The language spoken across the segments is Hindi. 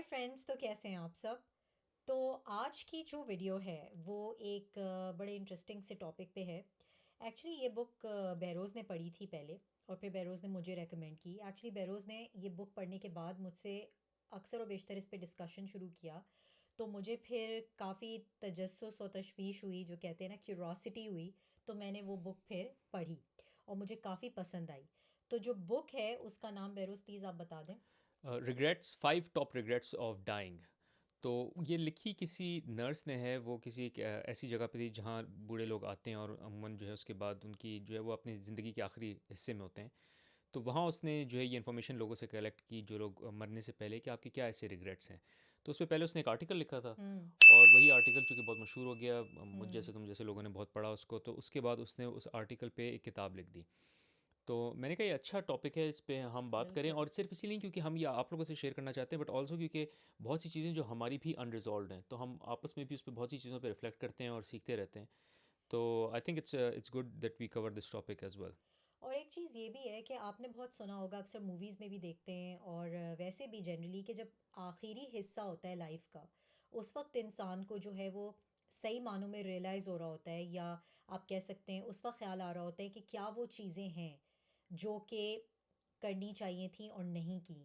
हाय फ्रेंड्स, तो कैसे हैं आप सब। तो आज की जो वीडियो है वो एक बड़े इंटरेस्टिंग से टॉपिक पे है। एक्चुअली ये बुक बहरोज़ ने पढ़ी थी पहले, और फिर बहरोज़ ने मुझे रेकमेंड की। एक्चुअली बहरोज़ ने ये बुक पढ़ने के बाद मुझसे अक्सर व बेशतर इस पे डिस्कशन शुरू किया। तो मुझे फिर काफ़ी तजस्सुस और तशवीश हुई, जो कहते हैं ना, क्यूरोसिटी हुई। तो मैंने वो बुक फिर पढ़ी और मुझे काफ़ी पसंद आई। तो जो बुक है उसका नाम, बहरोज़ प्लीज़ आप बता दें। Regrets 5 top regrets of dying. तो ये लिखी किसी नर्स ने है। वो किसी एक ऐसी जगह पे थी जहाँ बूढ़े लोग आते हैं और अमूमन जो है उसके बाद उनकी जो है वो अपनी ज़िंदगी के आखिरी हिस्से में होते हैं। तो वहाँ उसने जो है ये इन्फॉर्मेशन लोगों से कलेक्ट की, जो लोग मरने से पहले, कि आपके क्या ऐसे रिग्रेट्स हैं। तो उस पे पहले उसने एक आर्टिकल लिखा था, हम्म। और वही आर्टिकल चूँकि बहुत मशहूर हो गया, मुझ हम्म। जैसे तुम जैसे लोगों ने बहुत पढ़ा उसको, तो उसके बाद उसने उस आर्टिकल पे एक किताब लिख दी। तो मैंने कहा ये अच्छा टॉपिक है, इस पे हम बात करें, बिल्कुल। और सिर्फ इसीलिए क्योंकि हम ये आप लोगों से शेयर करना चाहते हैं, बट ऑल्सो क्योंकि बहुत सी चीज़ें जो हमारी भी अनरिजॉल्व हैं, तो हम आपस में भी उस पर बहुत सी चीज़ों पे रिफ्लेक्ट करते हैं और सीखते रहते हैं। तो I think it's good that we cover this topic as well. और एक चीज़ ये भी है कि आपने बहुत सुना होगा, अक्सर मूवीज़ में भी देखते हैं, और वैसे भी जनरली, कि जब आखिरी हिस्सा होता है लाइफ का, उस वक्त इंसान को जो है वो सही मानों में रियलाइज़ हो रहा होता है, या आप कह सकते हैं उस वक्त ख्याल आ रहा होता है कि क्या वो चीज़ें हैं जो कि करनी चाहिए थी और नहीं की।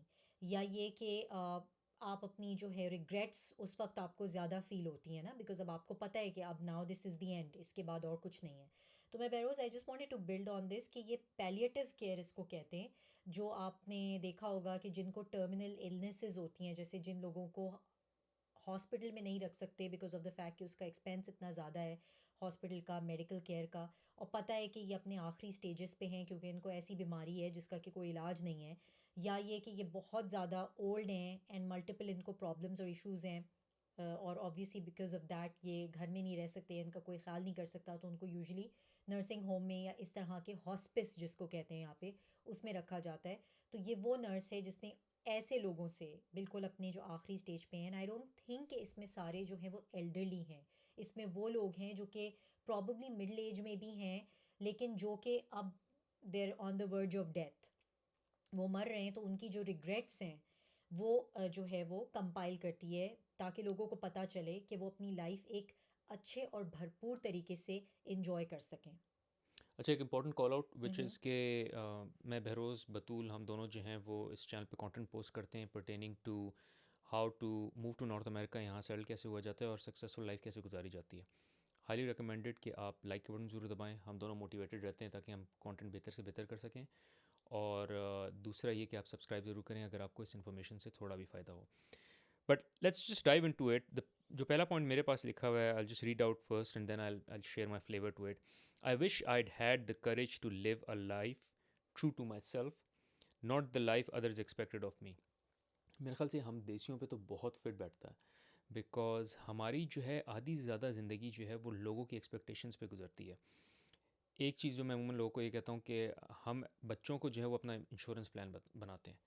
या ये कि आप अपनी जो है रिग्रेट्स उस वक्त आपको ज़्यादा फ़ील होती हैं ना, बिकॉज़ अब आपको पता है कि अब now this is the end, इसके बाद और कुछ नहीं है। तो मैं Behroz I just wanted to build on this कि ये पैलिएटिव केयर इसको कहते हैं। जो आपने देखा होगा कि जिनको टर्मिनल इलनेसेस होती हैं, जैसे जिन लोगों को हॉस्पिटल में नहीं रख सकते बिकॉज ऑफ द फैक्ट कि उसका एक्सपेंस इतना ज़्यादा है, हॉस्पिटल का, मेडिकल केयर का, और पता है कि ये अपने आखिरी स्टेजेस पे हैं क्योंकि इनको ऐसी बीमारी है जिसका कि कोई इलाज नहीं है, या ये कि ये बहुत ज़्यादा ओल्ड हैं एंड मल्टीपल इनको प्रॉब्लम्स और इश्यूज़ हैं, और ऑब्वियसली बिकॉज ऑफ दैट ये घर में नहीं रह सकते, इनका कोई ख्याल नहीं कर सकता, तो उनको यूजुअली नर्सिंग होम में या इस तरह के हॉस्पिस जिसको कहते हैं यहाँ पे, उसमें रखा जाता है। तो ये वो नर्स है जिसने ऐसे लोगों से बिल्कुल अपने जो आखिरी स्टेज पे हैं, आई डोंट थिंक कि इसमें सारे जो हैं वो एल्डरली हैं। इसमें वो लोग हैं जो कि प्रॉब्ली मिडिल एज में भी हैं, लेकिन जो कि अब there on the verge of death, वो मर रहे हैं, तो उनकी जो रिग्रेट्स हैं वो जो है वो कंपाइल करती है, ताकि लोगों को पता चले कि वो अपनी लाइफ एक अच्छे और भरपूर तरीके से इंजॉय कर सकें। अच्छा, एक important call out which hmm. Is के मैं, बहरोज़, बतूल, हम दोनों जो हैं वो इस चैनल पे कंटेंट पोस्ट करते हैं pertaining to how to move to North America, यहाँ सेटल कैसे हुआ जाता है और सक्सेसफुल लाइफ कैसे गुजारी जाती है। हाईली रिकमेंडेड कि आप लाइक के बटन ज़रूर दबाएं। हम दोनों मोटिवेटेड रहते हैं ताकि हम कंटेंट बेहतर से बेहतर कर सकें। और दूसरा ये कि आप सब्सक्राइब ज़रूर करें अगर आपको इस इन्फॉर्मेशन से थोड़ा भी फ़ायदा हो। But let's just dive into it. The जो पहला पॉइंट मेरे पास लिखा हुआ है, I just read out first and then I share my flavour to it. I wish I'd had the courage to live a life true to my self, not the life others expected of me. मेरे ख्याल से हम देसियों पे तो बहुत फिट बैठता है, बिकॉज हमारी जो है आधी से ज़्यादा ज़िंदगी जो है वो लोगों की एक्सपेक्टेशंस पे गुजरती है। एक चीज़ जो मैं अमूमन लोगों को ये कहता हूँ कि हम बच्चों को जो है वो अपना इंश्योरेंस प्लान बनाते हैं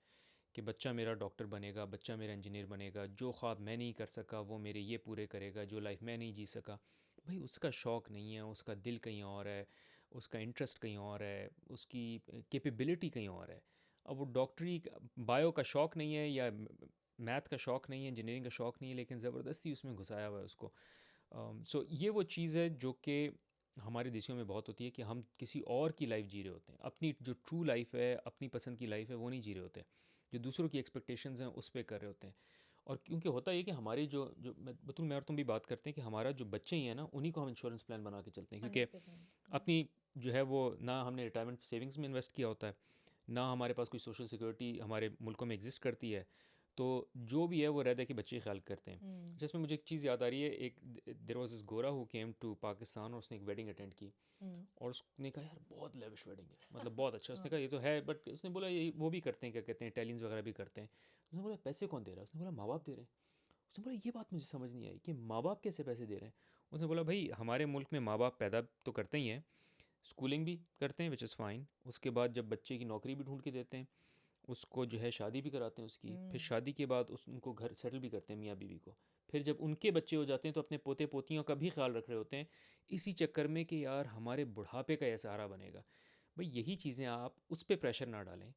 कि बच्चा मेरा डॉक्टर बनेगा, बच्चा मेरा इंजीनियर बनेगा, जो ख्वाब मैं नहीं कर सका वो मेरे ये पूरे करेगा, जो लाइफ मैं नहीं जी सका। भाई उसका शौक़ नहीं है, उसका दिल कहीं और है, उसका इंटरेस्ट कहीं और है, उसकी कैपेबिलिटी कहीं और है। अब वो डॉक्टरी बायो का शौक़ नहीं है, या मैथ का शौक़ नहीं है, इंजीनियरिंग का शौक़ नहीं है, लेकिन ज़बरदस्ती उसमें घुसाया हुआ है उसको। सो ये वो चीज़ है जो कि हमारे देशों में बहुत होती है कि हम किसी और की लाइफ जी रहे होते हैं, अपनी जो ट्रू लाइफ है, अपनी पसंद की लाइफ है, वो नहीं जी रहे होते, जो दूसरों की एक्सपेक्टेशंस हैं उस पे कर रहे होते हैं। और क्योंकि होता है ये कि हमारी जो जो बतूल मैं और तुम भी बात करते हैं कि हमारा जो बच्चे ही हैं ना, उन्हीं को हम इंश्योरेंस प्लान बना के चलते हैं, क्योंकि 100%। अपनी जो है वो ना हमने रिटायरमेंट सेविंग्स में इन्वेस्ट किया होता है, ना हमारे पास कोई सोशल सिक्योरिटी हमारे मुल्कों में एग्जिस्ट करती है। तो जो भी है वो रहता है कि बच्चे ख्याल करते हैं। हम्म। जिसमें मुझे एक चीज़ याद आ रही है, एक देर वॉज इस गोरा हु केम टू पाकिस्तान, और उसने एक वेडिंग अटेंड की। हम्म। और उसने कहा यार बहुत लेविश वेडिंग है, मतलब बहुत अच्छा। उसने हाँ। कहा ये तो है, बट उसने बोला ये वो भी करते हैं, क्या कहते हैं, इटालियंस वगैरह भी करते हैं। उसने बोला पैसे कौन दे रहा है? उसने बोला माँ बाप दे रहे हैं। उसने बोला ये बात मुझे समझ नहीं आई कि माँ बाप कैसे पैसे दे रहे हैं। उसने बोला भाई हमारे मुल्क में माँ बाप पैदा तो करते ही हैं, स्कूलिंग भी करते हैं विच इज़ फ़ाइन, उसके बाद जब बच्चे की नौकरी भी ढूंढ के देते हैं, उसको जो है शादी भी कराते हैं उसकी, फिर हम्म। शादी के बाद उनको घर सेटल भी करते हैं मियाँ बीवी को। फिर जब उनके बच्चे हो जाते हैं तो अपने पोते पोतियों का भी ख्याल रख रहे होते हैं, इसी चक्कर में कि यार हमारे बुढ़ापे का यह सहारा बनेगा। भाई यही चीज़ें आप उस पर प्रेशर ना डालें,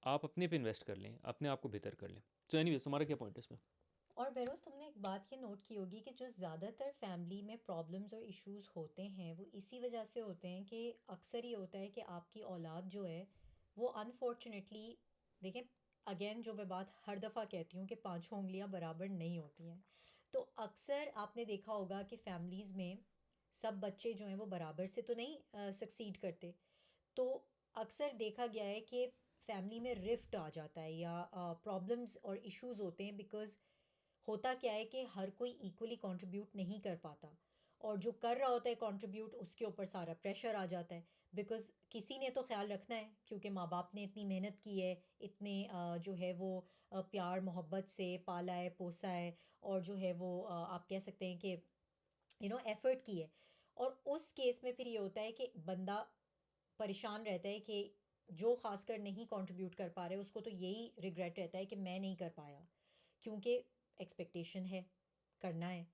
आप अपने पे इन्वेस्ट कर लें, अपने आप को बेहतर कर लें। तो एनीवेज तुम्हारा क्या पॉइंट है इसमें? और बेरोज़ तुमने एक बात ये नोट की होगी कि जो ज़्यादातर फैमिली में प्रॉब्लम्स और इश्यूज होते हैं वो इसी वजह से होते हैं कि अक्सर ये होता है कि आपकी औलाद जो है वो अनफॉर्चुनेटली, देखें, अगेन जो मैं बात हर दफ़ा कहती हूँ कि पांचों उंगलियां बराबर नहीं होती हैं। तो अक्सर आपने देखा होगा कि फैमिलीज़ में सब बच्चे जो हैं वो बराबर से तो नहीं सक्सीड करते। तो अक्सर देखा गया है कि फैमिली में रिफ्ट आ जाता है या प्रॉब्लम्स और इश्यूज होते हैं, बिकॉज होता क्या है कि हर कोई इक्वली कंट्रीब्यूट नहीं कर पाता, और जो कर रहा होता है कंट्रीब्यूट उसके ऊपर सारा प्रेशर आ जाता है, बिकॉज किसी ने तो ख्याल रखना है, क्योंकि माँ बाप ने इतनी मेहनत की है, इतने जो है वो प्यार मोहब्बत से पाला है पोसा है, और जो है वो आप कह सकते हैं कि एफर्ट की है। और उस केस में फिर ये होता है कि बंदा परेशान रहता है कि जो खासकर नहीं कंट्रीब्यूट कर पा रहे उसको तो यही रिग्रेट रहता है कि मैं नहीं कर पाया, क्योंकि एक्सपेक्टेशन है, करना है।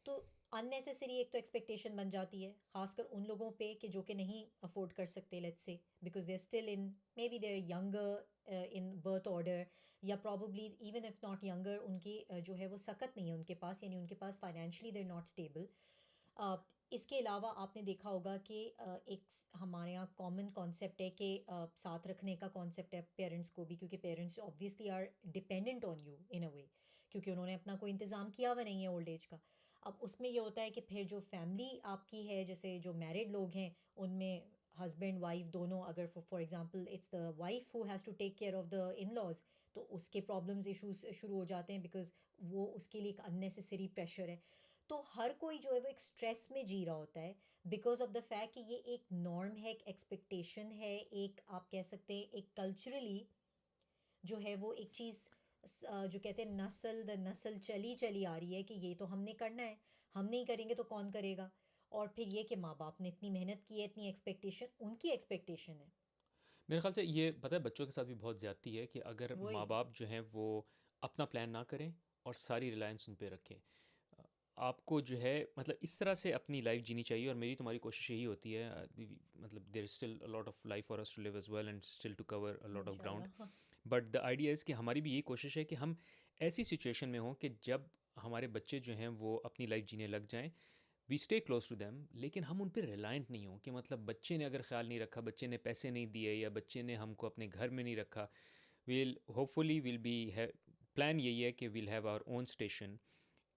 तो अननेसेसरी एक तो एक्सपेक्टेशन बन जाती है, खासकर उन लोगों पे कि जो कि नहीं अफोर्ड कर सकते, let's say, because they are still in, maybe they are younger in birth order, या probably even if not younger, उनकी जो है वो सकत नहीं है उनके पास, यानी उनके पास financially they are not stable. इसके अलावा आपने देखा होगा कि हमारे यहाँ कॉमन कॉन्सेप्ट है कि साथ रखने का कॉन्सेप्ट है पेरेंट्स को भी, क्योंकि parents obviously are dependent on you in a way, क्योंकि उन्होंने अपना कोई इंतज़ाम किया हुआ नहीं है ओल्ड एज का। अब उसमें ये होता है कि फिर जो फैमिली आपकी है, जैसे जो मैरिड लोग हैं, उनमें हस्बैंड वाइफ दोनों, अगर for example it's the wife who has to take care of the in laws, तो उसके प्रॉब्लम्स इश्यूज शुरू हो जाते हैं, बिकॉज वो उसके लिए एक अननेसेसरी प्रेशर है। तो हर कोई जो है वो एक स्ट्रेस में जी रहा होता है, बिकॉज ऑफ द फैक्ट कि ये एक नॉर्म है, एक एक्सपेक्टेशन है, एक आप कह सकते हैं एक कल्चरली जो है वो एक चीज़, जो कहते हैं नस्ल द नस्ल चली चली आ रही है कि ये तो हमने करना है, हम नहीं करेंगे तो कौन करेगा। और फिर ये कि माँ बाप ने इतनी मेहनत की है, इतनी एक्सपेक्टेशन उनकी एक्सपेक्टेशन है। मेरे ख्याल से ये पता है बच्चों के साथ भी बहुत ज़्यादती है कि अगर वही। माँ बाप जो हैं वो अपना प्लान ना करें और सारी रिलायंस उन पे रखें। अ, आपको जो है मतलब इस तरह से अपनी लाइफ जीनी चाहिए, और मेरी तुम्हारी कोशिश यही होती है। मतलब there is still a lot of life for us to live as well and still to cover a lot of ground. इंशाल्लाह। बट द आइडिया इज़ कि हमारी भी यही कोशिश है कि हम ऐसी सिचुएशन में हों कि जब हमारे बच्चे जो हैं वो अपनी लाइफ जीने लग जाएं, we stay close to them, लेकिन हम उन पर रिलायंट नहीं हों कि मतलब बच्चे ने अगर ख्याल नहीं रखा, बच्चे ने पैसे नहीं दिए या बच्चे ने हमको अपने घर में नहीं रखा, we'll hopefully we'll be plan यही है कि we'll have our own station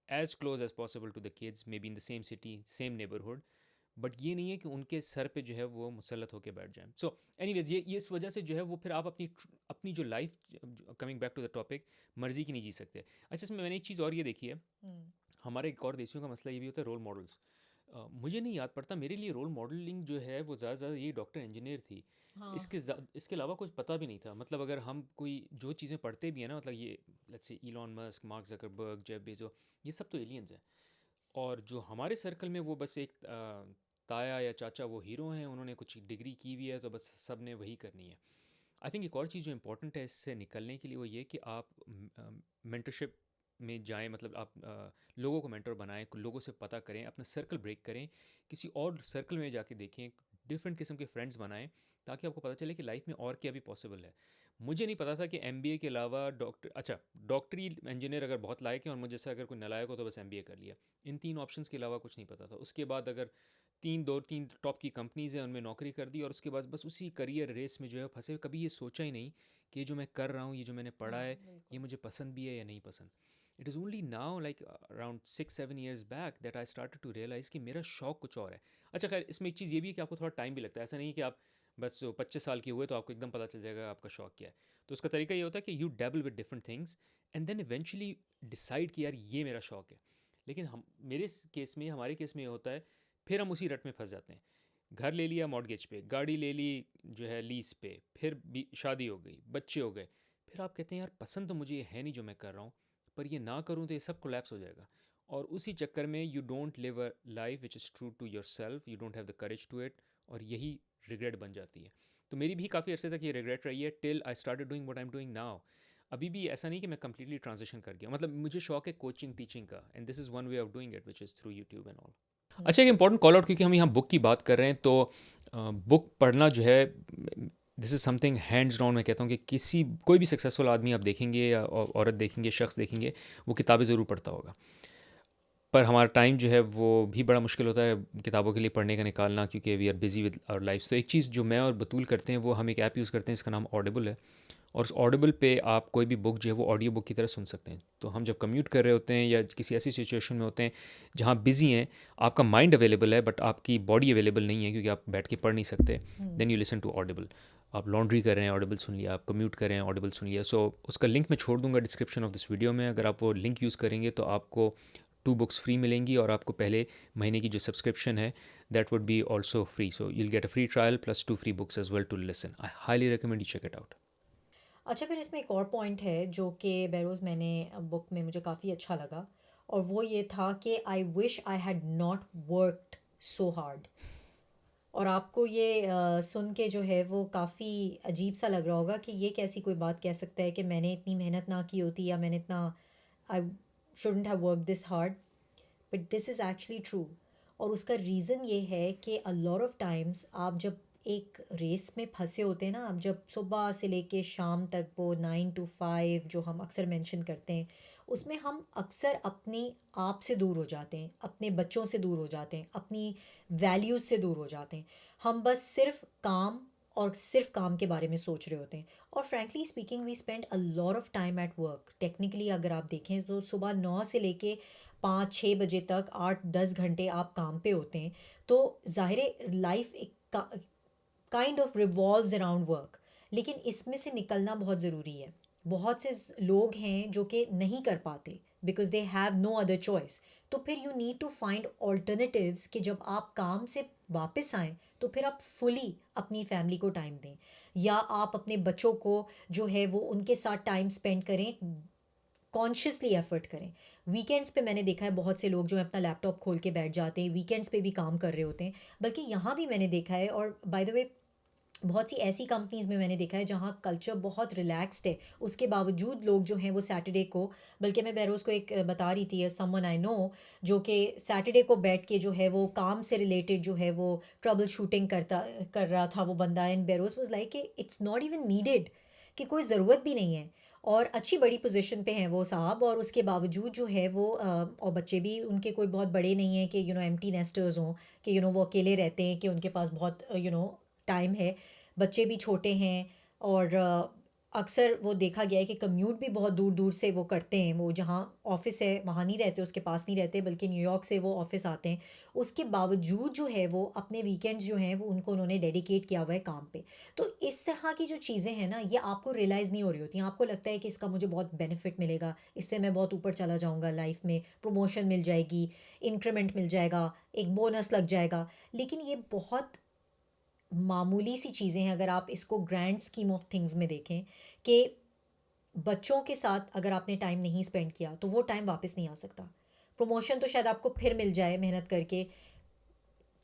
as close as possible to the kids, maybe in the same city same neighbourhood. But ये नहीं है कि उनके सर पे जो है वो मुसलत होकर बैठ जाए। सो एनीवेज ये इस वजह से जो है वो फिर आप अपनी अपनी जो life, coming back to the topic, मर्जी की नहीं जी सकते। अच्छा, इसमें मैंने एक चीज़ और ये देखी है, हम्म। हमारे एक और देशियों का मसला ये भी होता है रोल मॉडल्स। मुझे नहीं याद पड़ता, मेरे लिए रोल मॉडलिंग जो है वो ज़्यादा ज़्यादा यही डॉक्टर इंजीनियर थी। हाँ। इसके अलावा कुछ पता भी नहीं था। मतलब अगर हम कोई जो चीज़ें पढ़ते भी हैं ना, मतलब ये let's say Elon Musk, Mark Zuckerberg, Jeff Bezos, ये सब तो एलियंस हैं। और जो हमारे सर्कल में वो बस एक ताया या चाचा वो हीरो हैं, उन्होंने कुछ डिग्री की हुई है तो बस सब ने वही करनी है। आई थिंक एक और चीज़ जो इंपॉर्टेंट है इससे निकलने के लिए वो ये कि आप मेंटरशिप में जाएं, मतलब आप लोगों को मेंटर बनाएं, लोगों से पता करें, अपना सर्कल ब्रेक करें, किसी और सर्कल में जाके देखें, डिफरेंट किस्म के फ्रेंड्स बनाएं, ताकि आपको पता चले कि लाइफ में और क्या भी पॉसिबल है। मुझे नहीं पता था कि एमबीए के अलावा डॉक्टर, अच्छा डॉक्टरी इंजीनियर अगर बहुत लायक है और मुझे से अगर कोई नालायक हो तो बस एमबीए कर लिया, इन तीन ऑप्शंस के अलावा कुछ नहीं पता था। उसके बाद अगर तीन टॉप की कंपनीज़ हैं उनमें नौकरी कर दी, और उसके बाद बस उसी करियर रेस में जो है फंसे, कभी ये सोचा ही नहीं कि ये जो मैं कर रहा हूँ, ये जो मैंने पढ़ा हाँ है, ये बिल्कुल। मुझे पसंद भी है या नहीं पसंद। It is only now like around 6-7 years back that I started to realise कि मेरा शौक कुछ और है। अच्छा खैर, इसमें एक चीज़ ये भी है कि आपको थोड़ा टाइम भी लगता है। ऐसा नहीं है कि आप बस 25 साल के हुए तो आपको एकदम पता चल जाएगा आपका शौक क्या है। तो उसका तरीका ये होता है कि you dabble with different things and then eventually decide कि यार ये मेरा शौक है। लेकिन हम मेरे केस में, हमारे केस में ये होता है, फिर हम उसी रट में फंस जाते हैं। घर ले लिया मॉर्गेज पे, गाड़ी ले ली जो है लीज पे, फिर भी शादी हो गई, बच्चे हो गए, फिर आप कहते हैं यार पसंद तो मुझे ये है नहीं जो मैं कर रहा हूँ, पर ये ना करूँ तो ये सब कोलैप्स हो जाएगा। और उसी चक्कर में you don't live a life which is true to your self, you don't have the courage to it, और यही रिग्रेट बन जाती है। तो मेरी भी काफ़ी अर्से तक ये रिग्रेट रही है till I started doing what I am doing now. अभी भी ऐसा नहीं कि मैं कंप्लीटली ट्रांजिशन कर गया, मतलब मुझे शौक है कोचिंग टीचिंग का, and this is one way of doing it which is through YouTube and all. अच्छा, एक हम्म। इंपॉर्टेंट कॉल आउट, क्योंकि हम यहाँ बुक की बात कर रहे हैं, तो बुक पढ़ना जो है this is something hands down. मैं कहता हूँ कि कोई भी सक्सेसफुल आदमी आप देखेंगे या औरत देखेंगे, शख्स देखेंगे, वो किताबें ज़रूर पढ़ता होगा। पर हमारा टाइम जो है वो भी बड़ा मुश्किल होता है किताबों के लिए पढ़ने का निकालना, क्योंकि we are busy with our life. तो एक चीज़ जो मैं और बतूल करते हैं, वो हम एक ऐप यूज़ करते हैं, इसका नाम ऑडिबल है। और उस ऑडिबल पे आप कोई भी बुक जो है वो ऑडियो बुक की तरह सुन सकते हैं। तो हम जब कम्यूट कर रहे होते हैं या किसी ऐसी सिचुएशन में होते हैं जहाँ बिज़ी हैं, आपका माइंड अवेलेबल है बट आपकी बॉडी अवेलेबल नहीं है, क्योंकि आप बैठ के पढ़ नहीं सकते, then you listen to Audible. आप लॉन्ड्री कर रहे हैं, ऑडिबल सुन लिया, आप कम्यूट कर रहे हैं, ऑडिबल सुन लिया। सो उसका लिंक मैं छोड़ दूंगा डिस्क्रिप्शन ऑफ दिस वीडियो में। अगर आप वो लिंक यूज़ करेंगे तो आपको 2 बुक्स फ्री मिलेंगी, और आपको पहले महीने की जो सब्सक्रिप्शन है that would be also free. So you'll get a free trial plus 2 free books as well to listen. I highly recommend you check it out. अच्छा, फिर इसमें एक और पॉइंट है जो कि बहरोज़ मैंने बुक में मुझे काफ़ी अच्छा लगा, और वो ये था कि आई wish I had not worked so hard. और आपको ये सुन के जो है वो काफ़ी अजीब सा लग रहा होगा कि ये कैसी कोई बात कह सकता है कि मैंने इतनी मेहनत ना की होती, या मैंने इतना, I shouldn't have work this hard. But this is actually true. और उसका रीज़न ये है कि अ लॉट ऑफ टाइम्स आप जब एक रेस में फंसे होते हैं ना, आप जब सुबह से लेके शाम तक वो 9 to 5 जो हम अक्सर मेंशन करते हैं, उसमें हम अक्सर अपने आप से दूर हो जाते हैं, अपने बच्चों से दूर हो जाते हैं, अपनी वैल्यूज़ से दूर हो जाते हैं। हम बस सिर्फ काम और सिर्फ काम के बारे में सोच रहे होते हैं। और frankly speaking we spend a lot of time at work. Technically अगर आप देखें तो सुबह 9 से लेके 5-6 बजे तक 8-10 घंटे आप काम पे होते हैं। तो ज़ाहिर है लाइफ एक kind of revolves around work. लेकिन इसमें से निकलना बहुत ज़रूरी है। बहुत से लोग हैं जो कि नहीं कर पाते because they have no other choice. तो फिर you need to find alternatives कि जब आप काम से वापस आएँ तो फिर आप फुली अपनी फैमिली को टाइम दें, या आप अपने बच्चों को जो है वो उनके साथ टाइम स्पेंड करें, कॉन्शियसली एफर्ट करें। वीकेंड्स पे मैंने देखा है बहुत से लोग जो है अपना लैपटॉप खोल के बैठ जाते हैं, वीकेंड्स पे भी काम कर रहे होते हैं। बल्कि यहाँ भी मैंने देखा है, और बाय द वे बहुत सी ऐसी कंपनीज़ में मैंने देखा है जहाँ कल्चर बहुत रिलैक्स्ड है, उसके बावजूद लोग जो हैं वो सैटरडे को, बल्कि मैं बहरोज़ को एक बता रही थी, समवन आई नो जो कि सैटरडे को बैठ के जो है वो काम से रिलेटेड जो है वो ट्रबल शूटिंग कर रहा था वो बंदा। एंड बहरोज़ वाज लाइक कि इट्स नॉट इवन नीडेड, कि कोई ज़रूरत भी नहीं है। और अच्छी बड़ी पोजीशन पे हैं वो साहब, और उसके बावजूद जो है वो और बच्चे भी उनके कोई बहुत बड़े नहीं हैं कि एम्प्टी नेस्टर्स हों, कि वो अकेले रहते हैं, कि उनके पास बहुत टाइम है। बच्चे भी छोटे हैं, और अक्सर वो देखा गया है कि कम्यूट भी बहुत दूर दूर से वो करते हैं। वो जहाँ ऑफिस है वहाँ नहीं रहते, उसके पास नहीं रहते, बल्कि न्यूयॉर्क से वो ऑफिस आते हैं। उसके बावजूद जो है वो अपने वीकेंड्स जो हैं वो उन्होंने डेडिकेट किया हुआ है काम पे। तो इस तरह की जो चीज़ें हैं ना, ये आपको रियलाइज़ नहीं हो रही होती। आपको लगता है कि इसका मुझे बहुत बेनिफिट मिलेगा, इससे मैं बहुत ऊपर चला जाऊँगा लाइफ में, प्रमोशन मिल जाएगी, इंक्रीमेंट मिल जाएगा, एक बोनस लग जाएगा। लेकिन ये बहुत मामूली सी चीज़ें हैं अगर आप इसको ग्रैंड स्कीम ऑफ थिंग्स में देखें। कि बच्चों के साथ अगर आपने टाइम नहीं स्पेंड किया तो वो टाइम वापस नहीं आ सकता। प्रमोशन तो शायद आपको फिर मिल जाए मेहनत करके,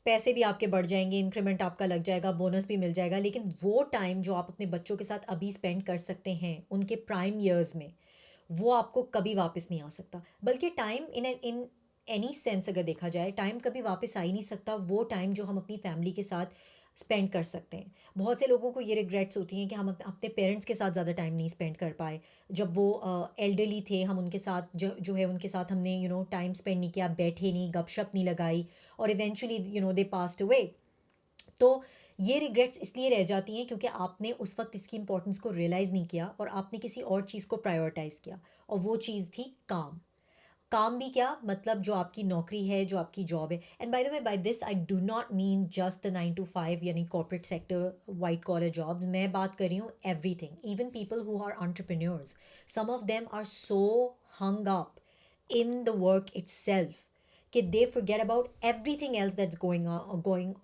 पैसे भी आपके बढ़ जाएंगे, इंक्रीमेंट आपका लग जाएगा, बोनस भी मिल जाएगा, लेकिन वो टाइम जो आप अपने बच्चों के साथ अभी स्पेंड कर सकते हैं उनके प्राइम ईयर्स में, वो आपको कभी वापस नहीं आ सकता। बल्कि टाइम इन एनी सेंस अगर देखा जाए, टाइम कभी वापस आ ही नहीं सकता, वो टाइम जो हम अपनी फैमिली के साथ स्पेंड कर सकते हैं। बहुत से लोगों को ये रिग्रेट्स होती हैं कि हम अपने पेरेंट्स के साथ ज़्यादा टाइम नहीं स्पेंड कर पाए। जब वो एल्डरली थे, हम उनके साथ जो है उनके साथ हमने टाइम स्पेंड नहीं किया, बैठे नहीं, गपशप नहीं लगाई, और इवेंचुअली दे पास्ट अवे। तो ये रिग्रेट्स इसलिए रह जाती हैं क्योंकि आपने उस वक्त इसकी इंपॉर्टेंस को रियलाइज़ नहीं किया, और आपने किसी और चीज़ को प्रायोरिटाइज़ किया, और वो चीज़ थी काम। काम भी क्या मतलब, जो आपकी नौकरी है, जो आपकी जॉब है। And by the way, by this I do not mean just the 9 to 5 यानी corporate sector, white collar jobs. मैं बात कर रही हूँ everything, even people who are entrepreneurs, some of them are so hung up in the work itself कि they forget about everything else that's going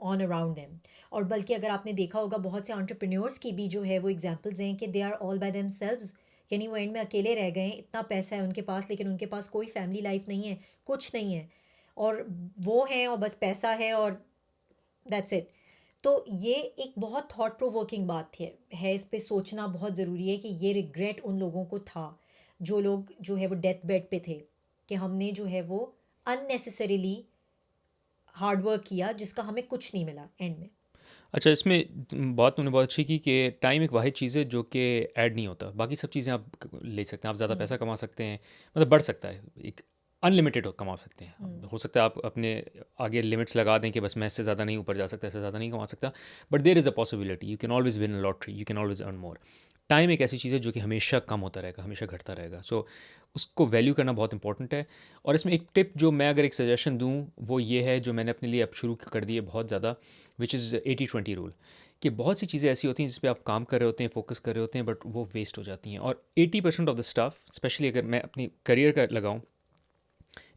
on around them. और बल्कि अगर आपने देखा होगा बहुत से entrepreneurs की भी जो है वो एग्जांपल्स हैं कि they are all by themselves, यानी वो एंड में अकेले रह गए हैं। इतना पैसा है उनके पास, लेकिन उनके पास कोई फैमिली लाइफ नहीं है, कुछ नहीं है, और वो हैं और बस पैसा है, और दैट्स इट। तो ये एक बहुत थॉट प्रोवोकिंग बात है, इस पे सोचना बहुत ज़रूरी है कि ये रिग्रेट उन लोगों को था जो लोग जो है वो डेथ बेड पे थे, कि हमने जो है वो अननेसेसरीली हार्ड वर्क किया जिसका हमें कुछ नहीं मिला एंड में। अच्छा, इसमें बात तुमने बहुत अच्छी की कि टाइम एक वाहिद चीज़ है जो कि ऐड नहीं होता। बाकी सब चीज़ें आप ले सकते हैं, आप ज़्यादा हम्म। पैसा कमा सकते हैं, मतलब बढ़ सकता है, एक अनलिमिटेड कमा सकते हैं। हम्म। हो सकता है आप अपने आगे लिमिट्स लगा दें कि बस मैं इससे ज़्यादा नहीं ऊपर जा सकता, इससे ज़्यादा नहीं कमा सकता, but there is a possibility, you can always win a lottery, you can always earn more. Time एक ऐसी चीज़ है जो कि हमेशा कम होता रहेगा, हमेशा घटता रहेगा, सो उसको वैल्यू करना बहुत इंपॉर्टेंट है। और इसमें एक टिप जो मैं अगर एक सजेशन दूँ वो ये है, जो मैंने अपने लिए अब शुरू कर दी है बहुत ज़्यादा, विच इज़ 80-20 रूल। कि बहुत सी चीज़ें ऐसी होती हैं जिस पे आप काम कर रहे होते हैं, फोकस कर रहे होते हैं, बट वो वेस्ट हो जाती हैं। और 80% ऑफ द स्टफ, स्पेशली अगर मैं अपनी करियर का लगाऊं,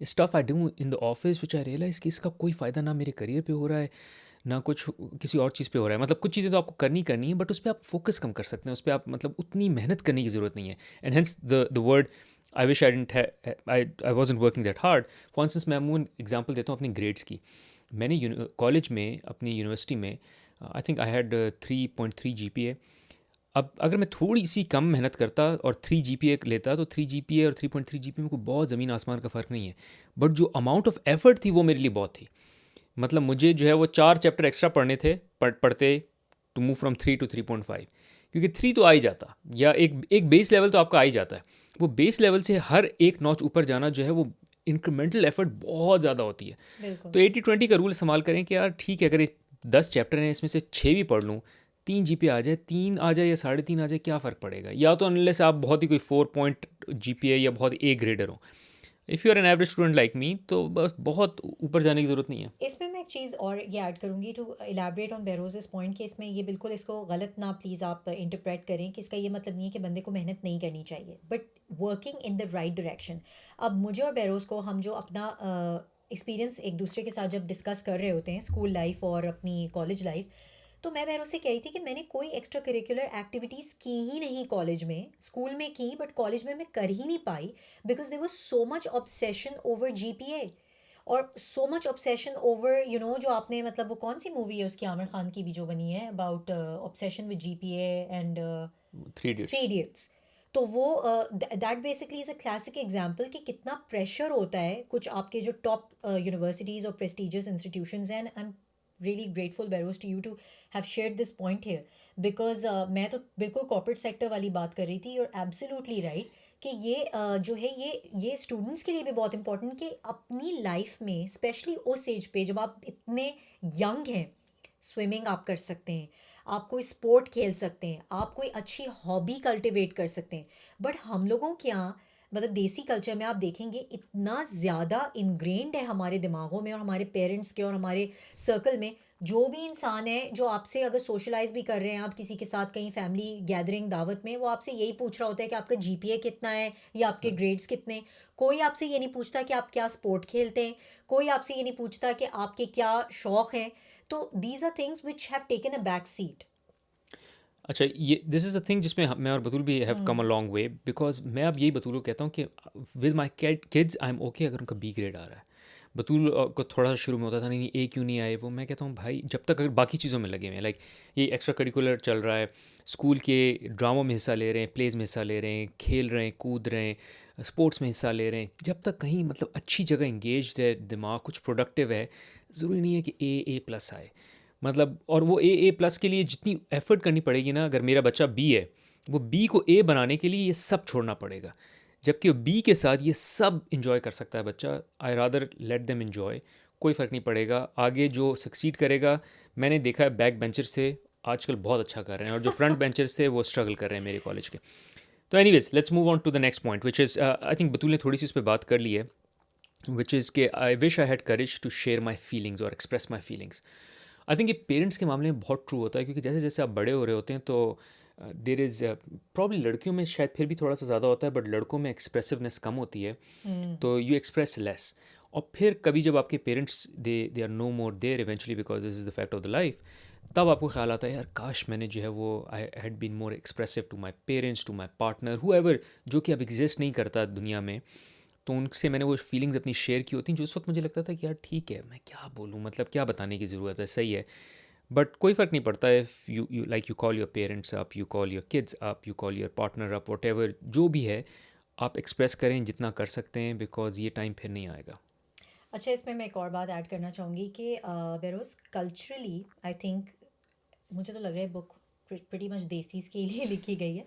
stuff I do in the office which I realize कि इसका कोई फ़ायदा ना मेरे करियर पे हो रहा है, ना कुछ किसी और चीज़ पे हो रहा है। मतलब कुछ चीज़ें तो आपको करनी है, बट उस पर आप फोकस कम कर सकते हैं, उस पर आप मतलब उतनी मेहनत करने की ज़रूरत नहीं है। And hence the word I wish I didn't I was working that hard. For instance मैं अमूमन एग्जाम्पल देता हूँ अपनी ग्रेड्स की। मैंने कॉलेज में अपनी यूनिवर्सिटी में I think I had 3.3 GPA। अब अगर मैं थोड़ी सी कम मेहनत करता और 3 GPA लेता, तो 3 GPA और 3.3 GPA में कोई बहुत ज़मीन आसमान का फ़र्क नहीं है, बट जो अमाउंट ऑफ एफर्ट थी वो मेरे लिए बहुत थी। मतलब मुझे जो है वो 4 चैप्टर एक्स्ट्रा पढ़ने थे, पढ़ते टू मूव फ्रॉम 3 to 3.5, क्योंकि 3 तो आ ही जाता, या एक एक बेस लेवल तो आपका आ ही जाता है। वो बेस लेवल से हर एक नॉच ऊपर जाना जो है वो इंक्रीमेंटल एफर्ट बहुत ज़्यादा होती है। बिल्कुल। तो 80-20 का रूल इस्तेमाल करें कि यार ठीक है, अगर 10 चैप्टर हैं इसमें से 6 भी पढ़ लूँ, 3 GPA आ जाए, 3 आ जाए या 3.5 आ जाए, क्या फ़र्क पड़ेगा? या तो अनलेस आप बहुत ही कोई 4 पॉइंट GPA या बहुत ए ग्रेडर हो। If you are an average student like me, तो बस बहुत ऊपर जाने की ज़रूरत नहीं है। इसमें मैं एक चीज़ और ये ऐड करूँगी to elaborate on Beroz point, कि इसमें ये बिल्कुल इसको गलत ना प्लीज़ आप इंटरप्रेट करें कि इसका ये मतलब नहीं है कि बंदे को मेहनत नहीं करनी चाहिए, but working in the right direction. अब मुझे और बेरोज़ को हम जो अपना एक्सपीरियंस एक दूसरे के साथ जब डिस्कस कर रहे होते हैं, स्कूल लाइफ और अपनी कॉलेज लाइफ, तो मैं बहरों से कह रही थी कि मैंने कोई एक्स्ट्रा करिकुलर एक्टिविटीज़ की ही नहीं कॉलेज में। स्कूल में की बट कॉलेज में मैं कर ही नहीं पाई, because there was so much obsession over GPA और सो मच ऑब्सेशन ओवर जो आपने मतलब वो कौन सी मूवी है उसकी, आमिर खान की भी जो बनी है about obsession with GPA and 3 three idiots. Idiots. तो वो that basically is a classic example कि कितना प्रेशर होता है कुछ आपके जो टॉप यूनिवर्सिटीज़ और प्रेस्टिजियस इंस्टीट्यूशंस हैं। I am really grateful Beroz to you to have shared this point here, because मैं तो बिल्कुल कॉर्पोरेट सेक्टर वाली बात कर रही थी। और एब्सोल्युटली राइट कि ये जो है ये स्टूडेंट्स के लिए भी बहुत इंपॉर्टेंट कि अपनी लाइफ में स्पेशली उस एज पे जब आप इतने यंग हैं, स्विमिंग आप कर सकते हैं, आप कोई स्पोर्ट खेल सकते हैं, आप कोई अच्छी हॉबी कल्टिवेट कर सकते हैं। बट हम लोगों के यहाँ मतलब देसी कल्चर में आप देखेंगे इतना ज़्यादा इनग्रेन्ड है हमारे दिमागों में और हमारे पेरेंट्स के और हमारे सर्कल में। जो भी इंसान है जो आपसे अगर सोशलाइज भी कर रहे हैं आप किसी के साथ कहीं फैमिली गैदरिंग दावत में, वो आपसे यही पूछ रहा होता है कि आपका जीपीए कितना है या आपके ग्रेड्स कितने हैं। कोई आपसे ये नहीं पूछता कि आप क्या स्पोर्ट खेलते हैं, कोई आपसे ये नहीं पूछता कि आपके क्या शौक़ हैं। तो these are things which have taken a back seat. अच्छा, ये दिस इज़ अ थिंग जिसमें मैं और बतूल भी have come a hmm. Long way, because मैं अब यही बतूल को कहता हूँ कि with my kids I am okay अगर उनका बी ग्रेड आ रहा है। बतूल को थोड़ा सा शुरू में होता था, नहीं नहीं ए क्यों नहीं आए, वो मैं कहता हूँ भाई जब तक अगर बाकी चीज़ों में लगे हुए हैं, लाइक ये एक्स्ट्रा करिकुलर चल रहा है, स्कूल के ड्रामों में हिस्सा ले रहे हैं, प्लेज में हिस्सा ले रहे हैं, खेल रहे हैं, कूद रहे हैं, स्पोर्ट्स में हिस्सा ले रहे हैं, जब तक कहीं मतलब अच्छी जगह इंगेज है, दिमाग कुछ प्रोडक्टिव है, ज़रूरी नहीं है कि ए प्लस आए। मतलब और वो ए प्लस के लिए जितनी एफर्ट करनी पड़ेगी ना, अगर मेरा बच्चा बी है, वो बी को ए बनाने के लिए ये सब छोड़ना पड़ेगा, जबकि बी के साथ ये सब इंजॉय कर सकता है बच्चा। I rather let them enjoy, कोई फ़र्क नहीं पड़ेगा आगे जो सक्सीड करेगा। मैंने देखा है बैक बेंचर से आजकल बहुत अच्छा कर रहे हैं, और जो फ्रंट बेंचर्स थे वो स्ट्रगल कर रहे हैं मेरे कॉलेज के। तो anyways let's move on to the next point, which is I think Batool ने थोड़ी सी उस पर बात कर ली है, विच इज़ के I wish I had courage to share my feelings और express my feelings. I think ये पेरेंट्स के मामले में बहुत ट्रू होता है, क्योंकि जैसे जैसे आप बड़े हो रहे होते हैं तो देर इज़ प्रॉब्ली, लड़कियों में शायद फिर भी थोड़ा सा ज़्यादा होता है, बट लड़कों में एक्सप्रेसिवनेस कम होती है, हम्म। तो यू एक्सप्रेस लेस। और फिर कभी जब आपके parents they are no more there eventually, because this is the fact of the life, तब आपको ख्याल आता है यार काश मैंने जो है वो I had been more expressive to my parents, to my partner, however, जो कि अब एग्जिस्ट नहीं करता दुनिया में। तो उनसे मैंने वो फीलिंग्स अपनी शेयर की होती हैं, जो उस वक्त मुझे लगता था कि यार ठीक है, मैं क्या बोलूँ, मतलब क्या बताने की ज़रूरत है, सही है। बट कोई फ़र्क नहीं पड़ता, if you like you call your parents up, you call your kids up, you call your partner up, what ever जो भी है, आप एक्सप्रेस करें जितना कर सकते हैं, बिकॉज ये टाइम फिर नहीं आएगा। अच्छा, इसमें मैं एक और बात ऐड करना चाहूँगी कि बेरोज कल्चरली आई थिंक मुझे तो लग रहा है बुक प्रीटी मच देसीज के लिए लिखी गई है,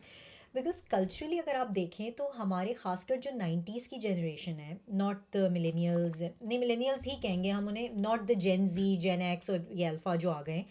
बिकॉज कल्चरली अगर आप देखें तो हमारे खासकर जो 90s की जनरेशन है, नॉट द मिलेनियल्स, नहीं मिलेनियल्स ही कहेंगे हम उन्हें, not the Gen Z Gen X और ये अल्फ़ा जो आ गए हैं,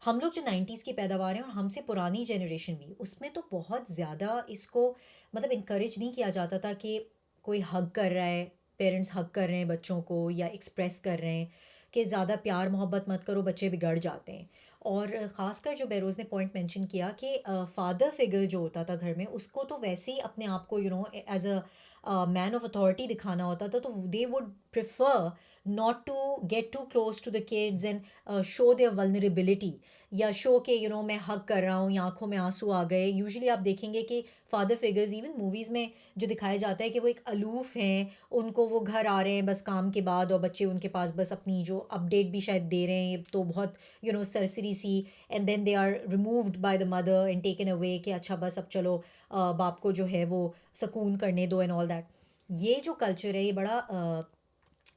हम लोग जो 90s की पैदावार हैं और हमसे पुरानी जनरेशन भी, उसमें तो बहुत ज़्यादा इसको मतलब इनक्रेज नहीं किया जाता था कि कोई हग कर रहा है, पेरेंट्स हग कर रहे हैं बच्चों को या एक्सप्रेस कर रहे हैं कि ज़्यादा प्यार मोहब्बत मत करो, बच्चे बिगड़ जाते हैं। और ख़ासकर जो बेरोज़ ने पॉइंट मेंशन किया कि फादर फिगर जो होता था घर में, उसको तो वैसे ही अपने आप को as a man of authority दिखाना होता था, तो they would prefer not to get too close to the kids and show their vulnerability, या शो के मैं हक कर रहा हूँ या आंखों में आंसू आ गए। यूजुअली आप देखेंगे कि फादर फिगर्स इवन मूवीज़ में जो दिखाया जाता है कि वो एक अलूफ़ हैं, उनको वो घर आ रहे हैं बस काम के बाद और बच्चे उनके पास बस अपनी जो अपडेट भी शायद दे रहे हैं, तो बहुत सरसरी सी, and then they are removed by the mother and taken away कि अच्छा बस अब चलो बाप को जो है वो सकून करने दो एंड ऑल दैट। ये जो कल्चर है ये बड़ा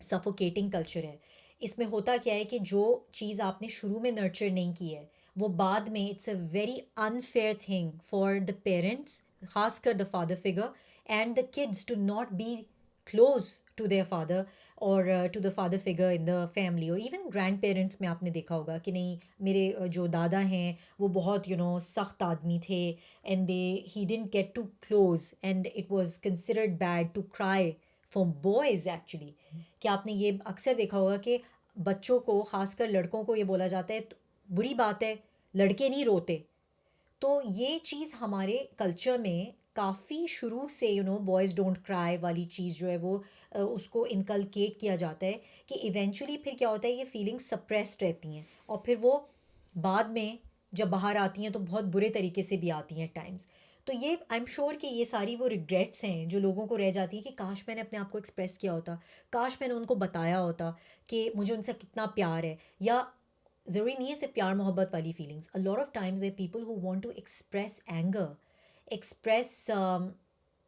सफोकेटिंग कल्चर है। इसमें होता क्या है कि जो चीज़ आपने शुरू में नर्चर नहीं की है, वो बाद में it's a very unfair thing for the parents, खासकर the father figure, and the kids to not be close to their father और to the father figure in the family. और इवन ग्रैंड पेरेंट्स में आपने देखा होगा कि नहीं, मेरे जो दादा हैं वो बहुत सख्त आदमी थे, एंड दे ही didn't get too close and it was considered bad to cry for boys actually. कि आपने ये अक्सर देखा होगा कि बच्चों को, खासकर लड़कों को, ये बोला जाता है बुरी बात है, लड़के नहीं रोते। तो ये चीज़ हमारे कल्चर में काफ़ी शुरू से बॉयज़ डोंट क्राई वाली चीज़ जो है वो उसको इनकलकेट किया जाता है, कि इवेंचुअली फिर क्या होता है, ये फीलिंग्स सप्रेस्ड रहती हैं और फिर वो बाद में जब बाहर आती हैं तो बहुत बुरे तरीके से भी आती हैं टाइम्स। तो ये आई एम श्योर कि ये सारी वो रिग्रेट्स हैं जो लोगों को रह जाती हैं कि काश मैंने अपने आप को एक्सप्रेस किया होता, काश मैंने उनको बताया होता कि मुझे उनसे कितना प्यार है। या ज़रूरी नहीं है सिर्फ प्यार मोहब्बत वाली feelings, a lot of times there people who want to express anger, express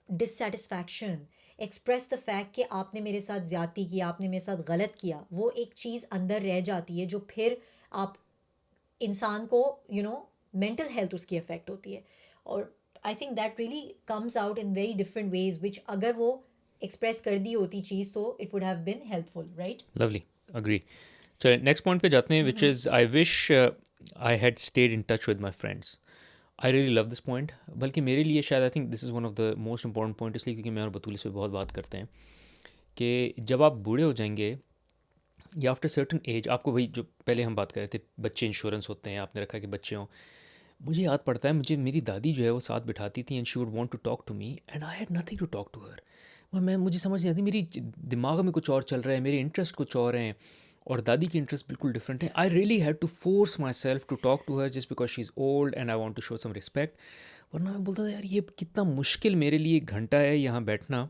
dissatisfaction, express the fact कि आपने मेरे साथ ज़्यादती की, आपने मेरे साथ गलत किया, वो एक चीज़ अंदर रह जाती है जो फिर आप इंसान को मेंटल हेल्थ उसकी अफेक्ट होती है। और I think that really comes out in very different ways, which अगर वो एक्सप्रेस कर दी होती चीज़ तो it would have been helpful, right? Lovely, agree. चलिए नेक्स्ट पॉइंट पे जाते हैं, which is I wish I had stayed in touch with my friends. I really love this point, बल्कि मेरे लिए शायद I think this is one of the most important point, इसलिए क्योंकि मैं और बतूल इस पर बहुत बात करते हैं कि जब आप बूढ़े हो जाएंगे या आफ्टर सर्टन एज, आपको वही जो पहले हम बात कर रहे थे, बच्चे इंश्योरेंस होते हैं, आपने रखा कि बच्चे हों। मुझे याद पड़ता है, मुझे मेरी दादी जो है वो साथ बिठाती थी and she would want to talk to me and I had nothing to talk to her. मुझे समझ नहीं आती, मेरी दिमाग में कुछ और चल रहा है, मेरे इंटरेस्ट कुछ और हैं और दादी की इंटरेस्ट बिल्कुल डिफरेंट है। I really had to force myself to talk to her just because she is old and I want to show some respect. वरना मैं बोलता था यार ये कितना मुश्किल मेरे लिए एक घंटा है यहाँ बैठना,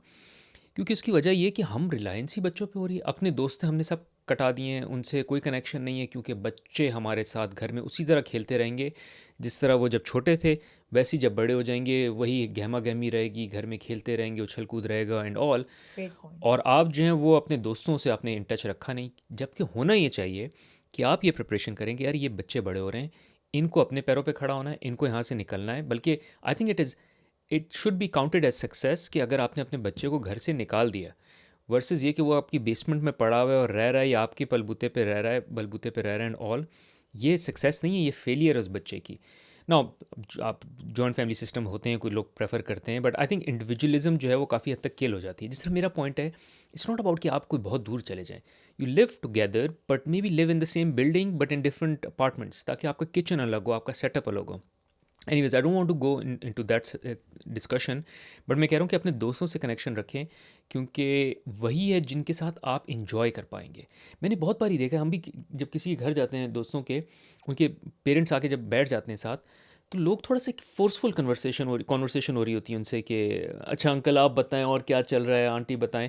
क्योंकि उसकी वजह ये कि हम रिलायंस ही बच्चों पे हो रही है। अपने दोस्त हमने सब कटा दिए हैं, उनसे कोई कनेक्शन नहीं है, क्योंकि बच्चे हमारे साथ घर में उसी तरह खेलते रहेंगे जिस तरह वो जब छोटे थे, वैसे ही जब बड़े हो जाएंगे वही गहमा गहमी रहेगी, घर में खेलते रहेंगे, उछल कूद रहेगा एंड ऑल। Great point. और आप जो हैं वो अपने दोस्तों से आपने इन टच रखा नहीं, जबकि होना ये चाहिए कि आप ये प्रिपरेशन करेंगे यार ये बच्चे बड़े हो रहे हैं, इनको अपने पैरों पे खड़ा होना है, इनको यहाँ से निकलना है। बल्कि I think it should be counted as success कि अगर आपने अपने बच्चे को घर से निकाल दिया, वर्सेस ये कि वो आपकी बेसमेंट में पड़ा हुआ है और रह रहा है या आपके बलबूते पे रह रहा है, बलबूते पे रह रहा है एंड ऑल। ये सक्सेस नहीं है, ये फेलियर है उस बच्चे की। ना आप जॉइंट फैमिली सिस्टम होते हैं, कोई लोग प्रेफर करते हैं, बट आई थिंक इंडिविजुअलिज्म जो है वो काफ़ी हद तक किल हो जाती है। जिस तरह मेरा पॉइंट है, इट्स नॉट अबाउट कि आप कोई बहुत दूर चले जाएं, you live together but maybe live in the same building but in different apartments, ताकि आपका किचन अलग हो, आपका सेटअप अलग हो। Anyways I don't want to go into that discussion, but मैं कह रहा हूँ कि अपने दोस्तों से कनेक्शन रखें, क्योंकि वही है जिनके साथ आप इंजॉय कर पाएंगे। मैंने बहुत बार ही देखा, हम भी जब किसी के घर जाते हैं दोस्तों के, उनके पेरेंट्स आके जब बैठ जाते हैं साथ, तो लोग थोड़ा सा फोर्सफुल कॉन्वर्सेशन हो रही होती है उनसे कि अच्छा अंकल आप बताएं और क्या चल रहा है, आंटी बताएं।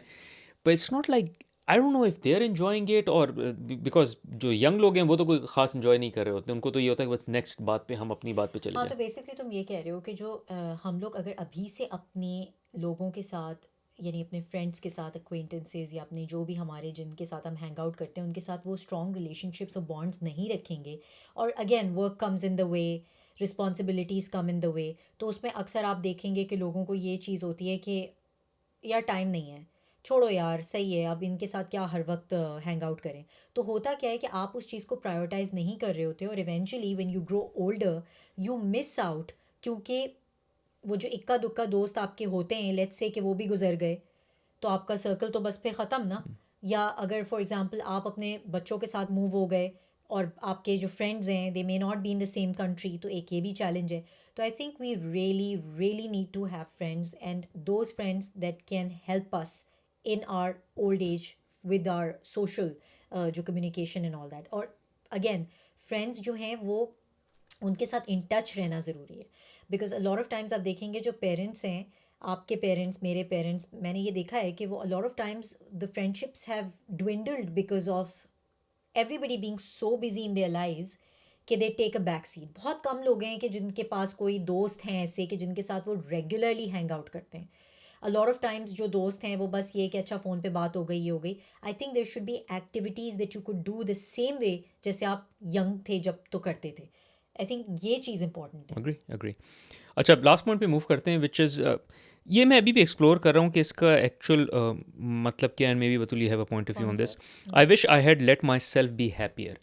But it's not like, I don't know if they are enjoying it, और बिकॉज जो यंग लोग हैं वो तो कोई ख़ास इन्जॉय नहीं कर रहे होते, उनको तो ये होता है कि बस नेक्स्ट बात पे हम अपनी बात पे चले हाँ, जाएं। तो बेसिकली तुम ये कह रहे हो कि जो हम लोग अगर अभी से अपने लोगों के साथ यानी अपने फ्रेंड्स के साथ एक्वेंटेंसेस या अपने जो भी हमारे जिनके साथ हम हैंग आउट करते हैं उनके साथ वो स्ट्रॉन्ग रिलेशनशिप्स और बॉन्ड्स नहीं रखेंगे, और again work comes in the way, responsibilities come in the way, तो उसमें अक्सर आप देखेंगे कि लोगों को ये चीज़ होती है कि यार टाइम नहीं है, छोड़ो यार, सही है, अब इनके साथ क्या हर वक्त हैंग आउट करें। तो होता क्या है कि आप उस चीज़ को प्रायोरिटाइज नहीं कर रहे होते, और eventually when you grow older you miss out, क्योंकि वो जो इक्का दुक्का दोस्त आपके होते हैं, लेट्स से कि वो भी गुजर गए, तो आपका सर्कल तो बस फिर ख़त्म ना। या अगर फॉर एग्जांपल आप अपने बच्चों के साथ मूव हो गए और आपके जो फ्रेंड्स हैं they may not be in the same country, तो एक ये भी चैलेंज है। तो I think we really really need to have friends and those friends that can help us in our old age with our social जो कम्युनिकेशन एंड ऑल दैट। और अगेन फ्रेंड्स जो हैं वो उनके साथ इन टच रहना ज़रूरी है, because a lot of times आप देखेंगे जो पेरेंट्स हैं, आपके पेरेंट्स, मेरे पेरेंट्स, मैंने ये देखा है कि वो a lot of times the friendships have dwindled because of everybody being so busy in their lives कि they take a back seat. बहुत कम लोग हैं कि जिनके पास कोई दोस्त हैं ऐसे कि जिनके साथ वो रेगुलरली हैंग आउट करते हैं। अ लॉट ऑफ टाइम्स जो दोस्त हैं वो बस ये कि अच्छा फ़ोन पे बात हो गई, ये हो गई। I think there should be activities that you could do the same way जैसे आप यंग थे जब तो करते थे। आई थिंक ये चीज़ इंपॉर्टेंट है। Agree agree. अच्छा, लास्ट पॉइंट पे मूव करते हैं, विच इज़ ये मैं अभी भी एक्सप्लोर कर रहा हूँ कि इसका एक्चुअल मतलब क्या है, may be Batool you have a point of view कौन ऑन सा? This. I wish I had let my self be happier.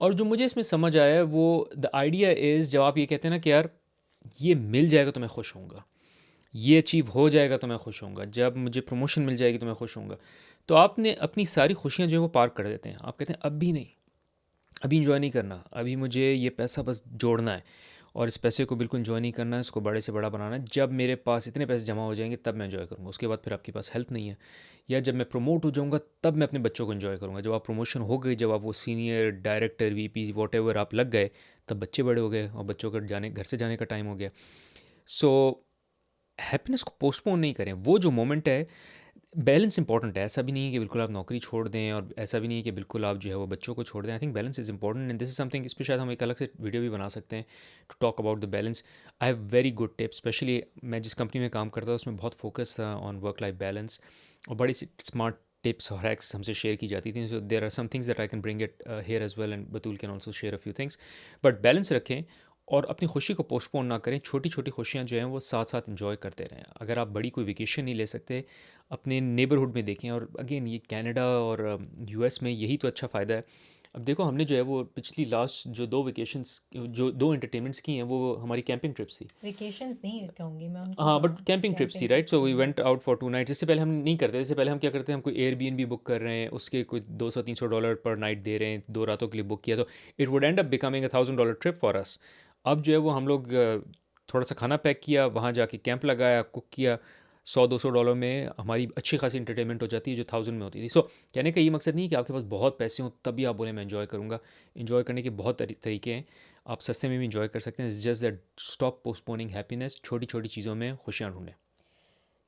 और जो मुझे इसमें समझ आया है वो द आइडिया इज़, जब आप ये कहते हैं ना कि यार ये मिल जाएगा तो मैं खुश होऊंगा, ये अचीव हो जाएगा तो मैं खुश होऊंगा, जब मुझे प्रमोशन मिल जाएगी तो मैं खुश होऊंगा, तो आपने अपनी सारी खुशियाँ जो है वो पार्क कर देते हैं। आप कहते हैं अब भी नहीं, अभी इंजॉय नहीं करना, अभी मुझे ये पैसा बस जोड़ना है और इस पैसे को बिल्कुल इंजॉय नहीं करना है, इसको बड़े से बड़ा बनाना है। जब मेरे पास इतने पैसे जमा हो जाएंगे तब मैं इंजॉय करूँगा, उसके बाद फिर आपके पास हेल्थ नहीं है। या जब मैं प्रमोट हो जाऊँगा तब मैं अपने बच्चों को इंजॉय करूँगा। जब आप प्रमोशन हो गई, जब आप वो senior director VP what ever आप लग गए, तब बच्चे बड़े हो गए और बच्चों का जाने, घर से जाने का टाइम हो गया। सो हैप्पीनेस को पोस्टपोन नहीं करें। वो जो मोमेंट है, बैलेंस इंपॉर्टेंट है। ऐसा भी नहीं है कि बिल्कुल आप नौकरी छोड़ दें और ऐसा भी नहीं है कि बिल्कुल आप जो है वो बच्चों को छोड़ दें। I think balance is important and this is something, इस पर शायद हम एक अलग से वीडियो भी बना सकते हैं to talk about the balance. I have very good tips, specially मैं जिस कंपनी में काम करता हूँ उसमें बहुत फोकस था ऑन वर्क लाइफ बैलेंस, और बड़ी स्मार्ट टिप्स और हैक्स हमसे शेयर की जाती थी। So there are some things that I can bring it here as well, and Batool can also share a few things. But balance रखें और अपनी खुशी को पोस्टपोन ना करें। छोटी छोटी खुशियाँ जो हैं वो साथ साथ इंजॉय करते रहें। अगर आप बड़ी कोई वेकेशन नहीं ले सकते, अपने नेबरहुड में देखें। और अगेन ये कनाडा और यूएस में यही तो अच्छा फ़ायदा है। अब देखो, हमने जो है वो पिछली लास्ट जो 2 वेकेशंस, जो 2 एंटरटेनमेंट्स की हैं, वो हमारी कैंपिंग ट्रिप्स थी। वेकेशंस नहीं कहूँगी मैं उनको, हाँ, बट हाँ, कैंपिंग ट्रिप्स थी, कैंपिंग राइट? ट्रिप्स सो ही वी हैं। Went out for 2 nights. इससे पहले हम नहीं करते थे। इससे पहले हम क्या करते हैं, हम कोई एयरबीएनबी बुक कर रहे हैं, उसके कोई $200-300 पर नाइट दे रहे हैं, 2 रातों के लिए बुक किया, तो it would and up becoming $1000 trip for us. अब जो है वो हम लोग थोड़ा सा खाना पैक किया, वहाँ जाके कैंप लगाया, कुक किया, $100-200 में हमारी अच्छी खासी इंटरटेनमेंट हो जाती है जो 1000 में होती थी। सो कहने का ये मकसद नहीं है कि आपके पास बहुत पैसे हों तभी आप बोले मैं इन्जॉय करूँगा। इन्जॉय करने के बहुत तरीके हैं, आप सस्ते में भी इन्जॉय कर सकते हैं। Just that stop postponing happiness. छोटी छोटी चीज़ों में खुशियाँ ढूंढें।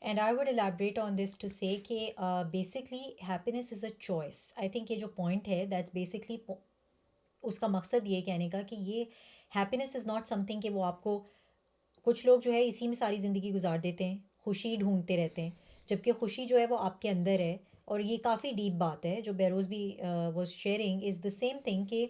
And I would elaborate on this to say कि basically happiness is a choice. I think ये जो पॉइंट है दैट्स बेसिकली उसका मकसद ये कहने का कि ये हैप्पीनेस इज़ नॉट समथिंग कि वो आपको, कुछ लोग जो है इसी में सारी ज़िंदगी गुजार देते हैं, खुशी ढूंढते रहते हैं, जबकि खुशी जो है वो आपके अंदर है। और ये काफ़ी डीप बात है जो बेरोज़ भी was sharing, is the same thing कि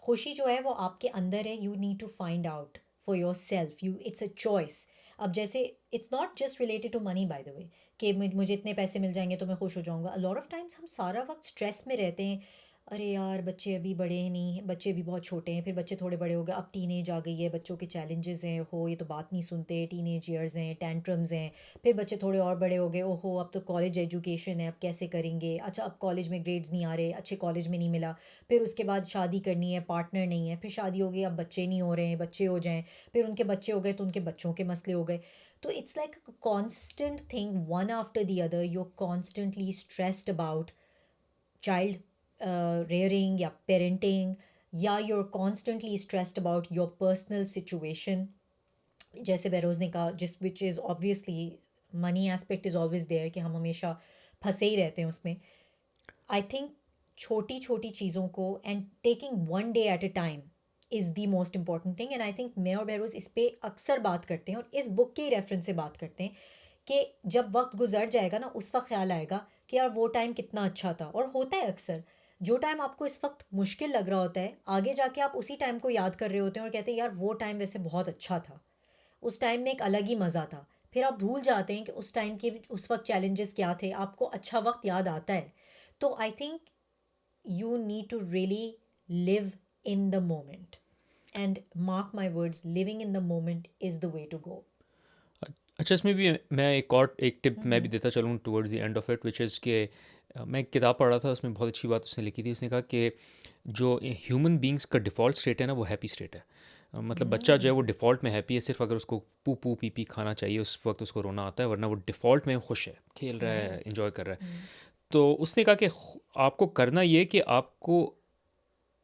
खुशी जो है वो आपके अंदर है। You need to find out for your self, you, it's a choice. अब जैसे it's not just related to money by the way कि मुझे इतने पैसे मिल जाएंगे तो मैं खुश हो जाऊंगा। अ लॉट ऑफ टाइम्स हम सारा वक्त स्ट्रेस में रहते हैं, अरे यार बच्चे अभी बड़े हैं नहीं, बच्चे अभी बहुत छोटे हैं, फिर बच्चे थोड़े बड़े हो गए, अब टीनेज आ गई है, बच्चों के चैलेंजेस हैं, हो ये तो बात नहीं सुनते, टीनेज ईयर्स हैं, टेंट्रम्स हैं। फिर बच्चे थोड़े और बड़े हो गए, ओहो अब तो कॉलेज एजुकेशन है, अब कैसे करेंगे, अच्छा अब कॉलेज में ग्रेड्स नहीं आ रहे, अच्छे कॉलेज में नहीं मिला, फिर उसके बाद शादी करनी है, पार्टनर नहीं है, फिर शादी हो गई, अब बच्चे नहीं हो रहे हैं, बच्चे हो जाएं, फिर उनके बच्चे हो गए तो उनके बच्चों के मसले हो गए। तो it's like a constant thing, one after the other, you constantly stressed about child rearing या पेरेंटिंग, या you're constantly stressed about your personal situation, जैसे बेरोज़ ने कहा, जिस which is obviously money aspect is always there कि हम हमेशा फंसे ही रहते हैं उसमें। आई थिंक छोटी छोटी चीज़ों को and taking one day at a time is the most important thing. And I think मैं और बहरोज़ इस पे अक्सर बात करते हैं और इस बुक के ही रेफरेंस से बात करते हैं कि जब वक्त गुजर जाएगा ना उस वक्त ख्याल आएगा कि यार वो टाइम कितना अच्छा था। और होता है अक्सर, जो टाइम आपको इस वक्त मुश्किल लग रहा होता है, आगे जाके आप उसी टाइम को याद कर रहे होते हैं और कहते हैं यार वो टाइम वैसे बहुत अच्छा था, उस टाइम में एक अलग ही मज़ा था। फिर आप भूल जाते हैं कि उस टाइम के उस वक्त चैलेंजेस क्या थे, आपको अच्छा वक्त याद आता है। तो I think you need to really live in the moment. And mark my words, living in the moment is the way to go. अच्छा, इसमें भी मैं एक टिप मैं भी Mm-hmm. देता चलूँ towards the end of it, which is कि मैं एक किताब पढ़ रहा था, उसमें बहुत अच्छी बात उसने लिखी थी। उसने कहा कि जो ह्यूमन बींग्स का डिफ़ॉल्ट स्टेट है ना, वो हैप्पी स्टेट है। मतलब बच्चा जो है वो Mm. डिफ़ॉल्ट में हैप्पी है, सिर्फ अगर उसको पू पू पी पी खाना चाहिए उस वक्त उसको रोना आता है, वरना वो डिफ़ॉल्ट में खुश है, खेल रहा है, Nice. इंजॉय कर रहा है। Mm. तो उसने कहा कि आपको करना ये कि आपको,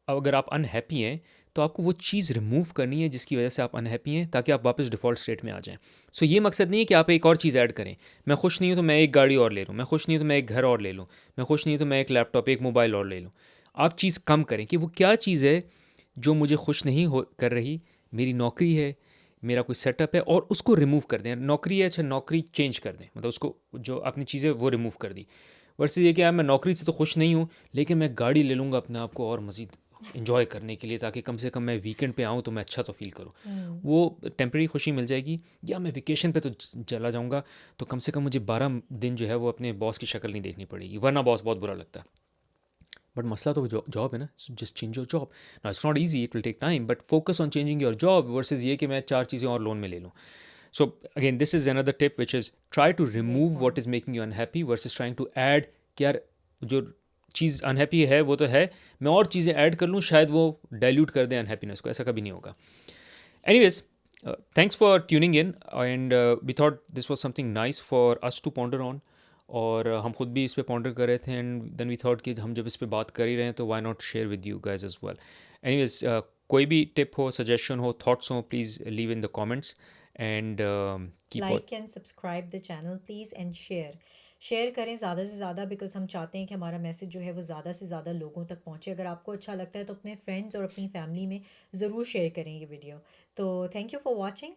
अगर आप अनहैप्पी हैं तो आपको वो चीज़ रिमूव करनी है जिसकी वजह से आप अनहैप्पी हैं, ताकि आप वापस डिफ़ॉल्ट स्टेट में आ जाएं। सो ये मकसद नहीं है कि आप एक और चीज़ ऐड करें। मैं खुश नहीं हूँ तो मैं एक गाड़ी और ले लूँ, मैं खुश नहीं हूँ तो मैं एक घर और ले लूँ, मैं खुश नहीं हूँ तो मैं एक लैपटॉप, एक मोबाइल और ले लूँ। आप चीज़ कम करें कि वो क्या चीज़ है जो मुझे खुश नहीं हो कर रही। मेरी नौकरी है, मेरा कोई सेटअप है, और उसको रिमूव कर दें। नौकरी है, अच्छा नौकरी चेंज कर दें, मतलब उसको जो अपनी चीज़ें वो रिमूव कर दी। वर्सेस ये कि यार मैं नौकरी से तो खुश नहीं हूँ, लेकिन मैं गाड़ी ले लूँगा अपने आप को और मज़ीद इन्जॉय करने के लिए, ताकि कम से कम मैं वीकेंड पे आऊँ तो मैं अच्छा तो फ़ील करूँ। Mm. वो टेम्प्रेरी खुशी मिल जाएगी। या मैं वेकेशन पे तो चला जाऊँगा, तो कम से कम मुझे 12 दिन जो है वो अपने बॉस की शक्ल नहीं देखनी पड़ेगी, वरना बॉस बहुत बुरा लगता है। बट मसला तो जॉब है ना, just change your job. Now it's not easy, it will take time, but focus on changing your job versus ये कि मैं 4 चीज़ें और लोन में ले लूँ। So again, this is another tip, which is try to Great remove what point. is making you unhappy versus trying to add कि यार जो चीज़ अनहैप्पी है वो तो है, मैं और चीज़ें ऐड कर लूँ, शायद वो डाइल्यूट कर दें अनहैप्पीनेस को। ऐसा कभी नहीं होगा। Anyways, thanks for tuning in, and we thought this was something nice for us to ponder on, और हम खुद भी इस पे पॉन्डर कर रहे थे, एंड देन वी थॉट कि हम जब इस पे बात कर ही रहे हैं तो why not share with you guys as well. Anyways, कोई भी टिप हो, सजेशन हो, थॉट्स हो, please leave in the comments, and keep Like and subscribe the channel please and share. Share करें ज़्यादा से ज़्यादा, बिकॉज हम चाहते हैं कि हमारा मैसेज जो है वो ज़्यादा से ज़्यादा लोगों तक पहुँचे। अगर आपको अच्छा लगता है तो अपने फ्रेंड्स और अपनी फैमिली में ज़रूर शेयर करें ये वीडियो। तो थैंक यू फॉर वॉचिंग।